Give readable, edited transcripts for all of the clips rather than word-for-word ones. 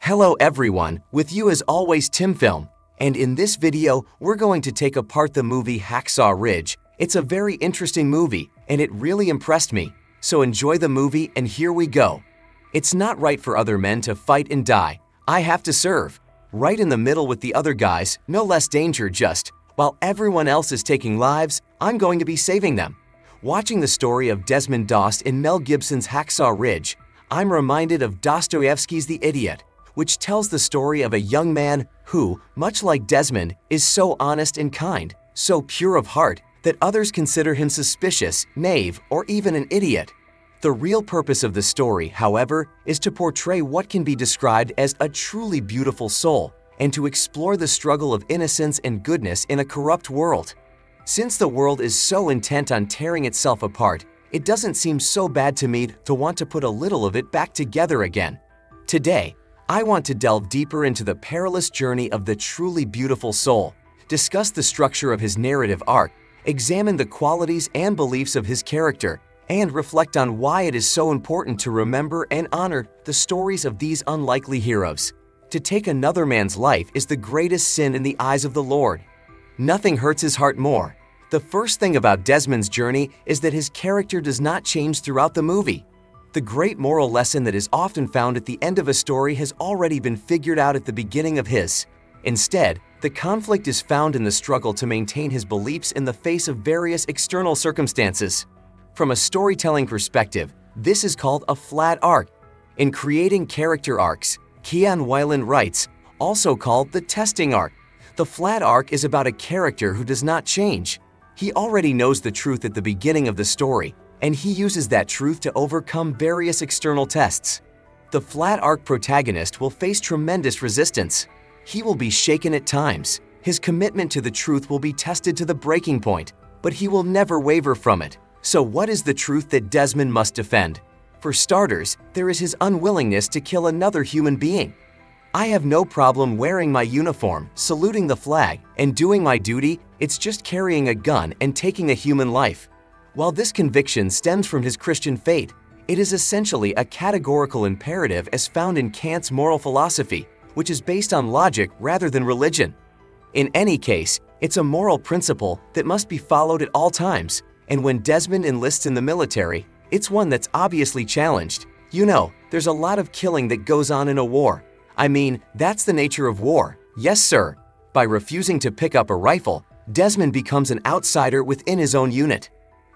Hello everyone, with you as always TimFilm, and in this video we're going to take apart the movie Hacksaw Ridge. It's a very interesting movie and it really impressed me, so enjoy the movie and here we go. It's not right for other men to fight and die. I have to serve. Right in the middle with the other guys, no less danger just. While everyone else is taking lives, I'm going to be saving them. Watching the story of Desmond Dost in Mel Gibson's Hacksaw Ridge, I'm reminded of Dostoevsky's The Idiot, which tells the story of a young man who, much like Desmond, is so honest and kind, so pure of heart, that others consider him suspicious, naive, or even an idiot. The real purpose of the story, however, is to portray what can be described as a truly beautiful soul, and to explore the struggle of innocence and goodness in a corrupt world. Since the world is so intent on tearing itself apart, it doesn't seem so bad to me to want to put a little of it back together again. Today, I want to delve deeper into the perilous journey of the truly beautiful soul, discuss the structure of his narrative arc, examine the qualities and beliefs of his character, and reflect on why it is so important to remember and honor the stories of these unlikely heroes. To take another man's life is the greatest sin in the eyes of the Lord. Nothing hurts his heart more. The first thing about Desmond's journey is that his character does not change throughout the movie. The great moral lesson that is often found at the end of a story has already been figured out at the beginning of his. Instead, the conflict is found in the struggle to maintain his beliefs in the face of various external circumstances. From a storytelling perspective, this is called a flat arc. In creating character arcs, Keanu Weiland writes, also called the testing arc. The flat arc is about a character who does not change. He already knows the truth at the beginning of the story, and he uses that truth to overcome various external tests. The flat arc protagonist will face tremendous resistance. He will be shaken at times. His commitment to the truth will be tested to the breaking point, but he will never waver from it. So what is the truth that Desmond must defend? For starters, there is his unwillingness to kill another human being. I have no problem wearing my uniform, saluting the flag, and doing my duty. It's just carrying a gun and taking a human life. While this conviction stems from his Christian faith, it is essentially a categorical imperative as found in Kant's moral philosophy, which is based on logic rather than religion. In any case, it's a moral principle that must be followed at all times, and when Desmond enlists in the military, it's one that's obviously challenged. You know, there's a lot of killing that goes on in a war. I mean, that's the nature of war. Yes, sir. By refusing to pick up a rifle, Desmond becomes an outsider within his own unit.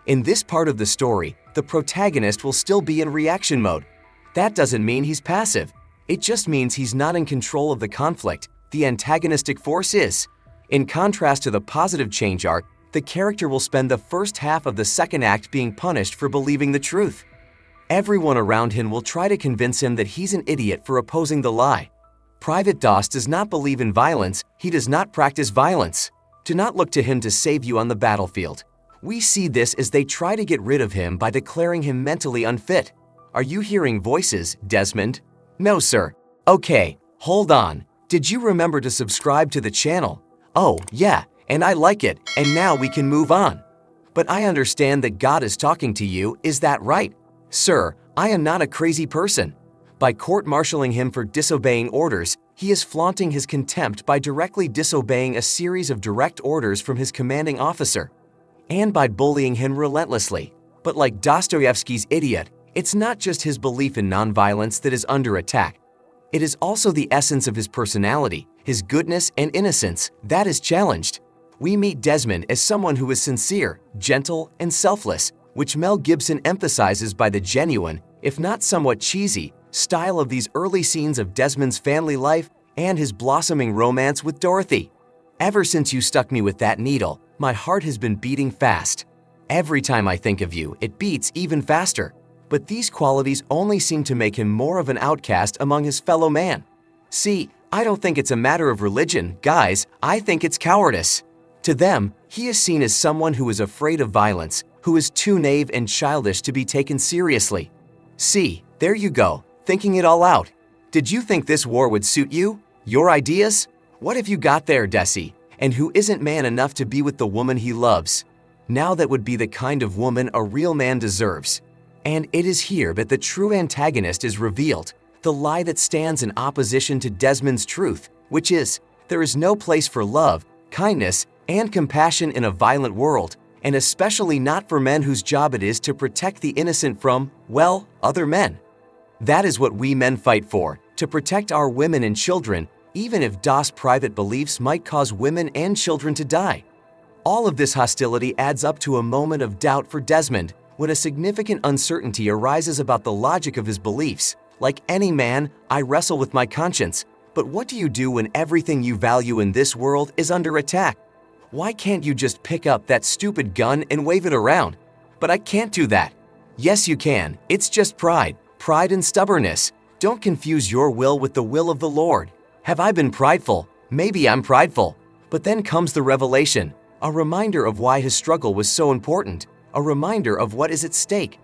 In this part of the story, the protagonist will still be in reaction mode. That doesn't mean he's passive. It just means he's not in control of the conflict. The antagonistic force is. In contrast to the positive change arc, the character will spend the first half of the second act being punished for believing the truth. Everyone around him will try to convince him that he's an idiot for opposing the lie. Private Dost does not believe in violence. He does not practice violence. Do not look to him to save you on the battlefield. We see this as they try to get rid of him by declaring him mentally unfit. Are you hearing voices, Desmond? No, sir. Okay, hold on. Did you remember to subscribe to the channel? Oh, yeah, and I like it, and now we can move on. But I understand that God is talking to you, is that right? Sir, I am not a crazy person. By court-martialing him for disobeying orders, he is flaunting his contempt by directly disobeying a series of direct orders from his commanding officer, and by bullying him relentlessly. But like Dostoevsky's Idiot, it's not just his belief in nonviolence that is under attack. It is also the essence of his personality, his goodness and innocence, that is challenged. We meet Desmond as someone who is sincere, gentle, and selfless, which Mel Gibson emphasizes by the genuine, if not somewhat cheesy, style of these early scenes of Desmond's family life and his blossoming romance with Dorothy. Ever since you stuck me with that needle, my heart has been beating fast. Every time I think of you, it beats even faster. But these qualities only seem to make him more of an outcast among his fellow man. See, I don't think it's a matter of religion, guys. I think it's cowardice. To them, he is seen as someone who is afraid of violence, who is too naive and childish to be taken seriously. See, there you go, thinking it all out. Did you think this war would suit you? Your ideas? What if you got there, Desi, and who isn't man enough to be with the woman he loves? Now that would be the kind of woman a real man deserves. And it is here that the true antagonist is revealed. the lie that stands in opposition to Desmond's truth, which is, there is no place for love, kindness, and compassion in a violent world, and especially not for men whose job it is to protect the innocent from, well, other men. That is what we men fight for, to protect our women and children, even if DOS private beliefs might cause women and children to die. All of this hostility adds up to a moment of doubt for Desmond, when a significant uncertainty arises about the logic of his beliefs. Like any man, I wrestle with my conscience. But what do you do when everything you value in this world is under attack? Why can't you just pick up that stupid gun and wave it around? But I can't do that. Yes, you can. It's just pride and stubbornness. Don't confuse your will with the will of the Lord. Have I been prideful? Maybe I'm prideful. But then comes the revelation, a reminder of why his struggle was so important, a reminder of what is at stake.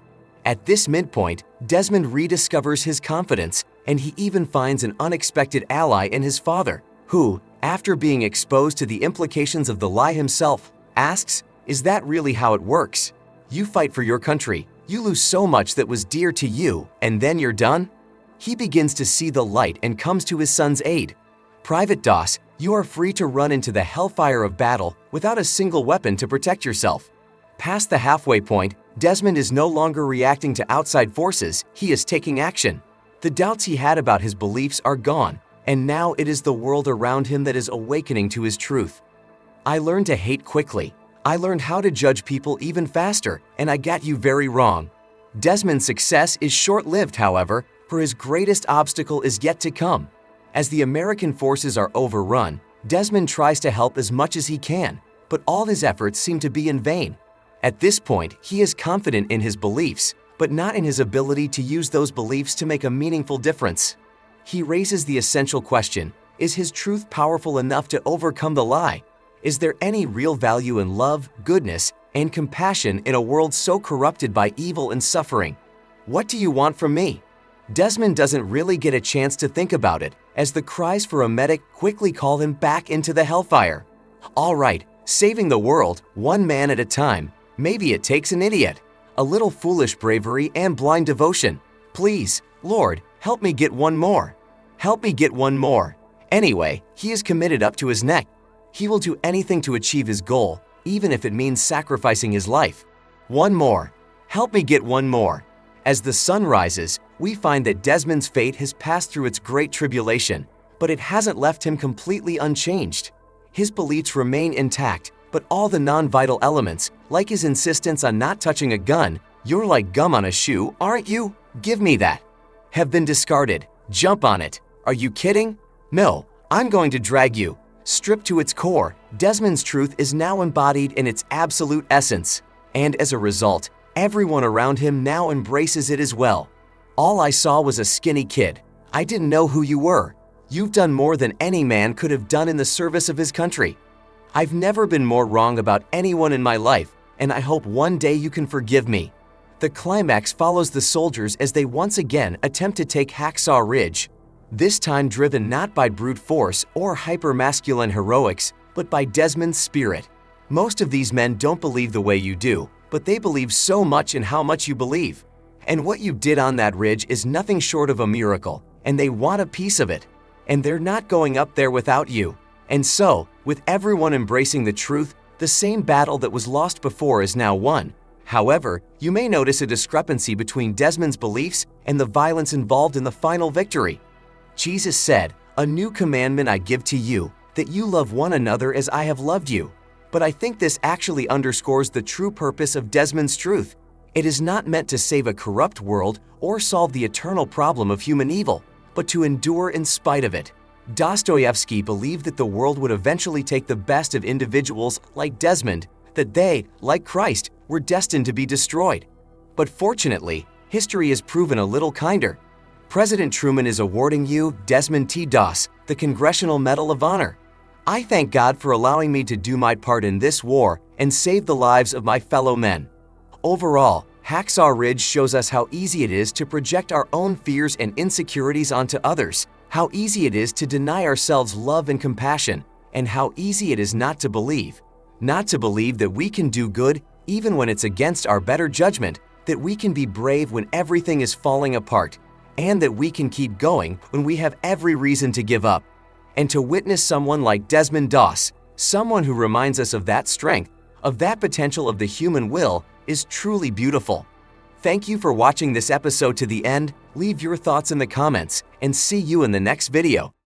At this midpoint, Desmond rediscovers his confidence, and he even finds an unexpected ally in his father, who, after being exposed to the implications of the lie himself, asks, "Is that really how it works? You fight for your country, you lose so much that was dear to you, and then you're done?" He begins to see the light and comes to his son's aid. "Private DOS, you are free to run into the hellfire of battle without a single weapon to protect yourself." Past the halfway point, Desmond is no longer reacting to outside forces, he is taking action. The doubts he had about his beliefs are gone, and now it is the world around him that is awakening to his truth. "I learned to hate quickly. I learned how to judge people even faster, and I got you very wrong." Desmond's success is short-lived, however, for his greatest obstacle is yet to come. As the American forces are overrun, Desmond tries to help as much as he can, but all his efforts seem to be in vain. At this point, he is confident in his beliefs, but not in his ability to use those beliefs to make a meaningful difference. He raises the essential question, is his truth powerful enough to overcome the lie? Is there any real value in love, goodness, and compassion in a world so corrupted by evil and suffering? What do you want from me? Desmond doesn't really get a chance to think about it, as the cries for a medic quickly call him back into the hellfire. All right, saving the world, one man at a time. Maybe it takes an idiot, a little foolish bravery and blind devotion. Please, Lord, help me get one more. Help me get one more. Anyway, he is committed up to his neck. He will do anything to achieve his goal, even if it means sacrificing his life. One more. Help me get one more. As the sun rises, we find that Desmond's fate has passed through its great tribulation, but it hasn't left him completely unchanged. His beliefs remain intact, but all the non-vital elements, like his insistence on not touching a gun, "You're like gum on a shoe, aren't you? Give me that," have been discarded. Jump on it. Are you kidding? No, I'm going to drag you. Stripped to its core, Desmond's truth is now embodied in its absolute essence, and as a result, everyone around him now embraces it as well. "All I saw was a skinny kid. I didn't know who you were. You've done more than any man could have done in the service of his country. I've never been more wrong about anyone in my life, and I hope one day you can forgive me." The climax follows the soldiers as they once again attempt to take Hacksaw Ridge, this time driven not by brute force or hyper-masculine heroics, but by Desmond's spirit. Most of these men don't believe the way you do, but they believe so much in how much you believe. And what you did on that ridge is nothing short of a miracle, and they want a piece of it. And they're not going up there without you. And so, with everyone embracing the truth, the same battle that was lost before is now won. However, you may notice a discrepancy between Desmond's beliefs and the violence involved in the final victory. Jesus said, "A new commandment I give to you, that you love one another as I have loved you." But I think this actually underscores the true purpose of Desmond's truth. It is not meant to save a corrupt world or solve the eternal problem of human evil, but to endure in spite of it. Dostoevsky believed that the world would eventually take the best of individuals like Desmond, that they, like Christ, were destined to be destroyed. But fortunately, history has proven a little kinder. President Truman is awarding you, Desmond T. Doss, the Congressional Medal of Honor. I thank God for allowing me to do my part in this war and save the lives of my fellow men. Overall, Hacksaw Ridge shows us how easy it is to project our own fears and insecurities onto others, how easy it is to deny ourselves love and compassion, and how easy it is not to believe. Not to believe that we can do good even when it's against our better judgment, that we can be brave when everything is falling apart, and that we can keep going when we have every reason to give up. And to witness someone like Desmond Doss, someone who reminds us of that strength, of that potential of the human will, is truly beautiful. Thank you for watching this episode to the end. Leave your thoughts in the comments, and see you in the next video.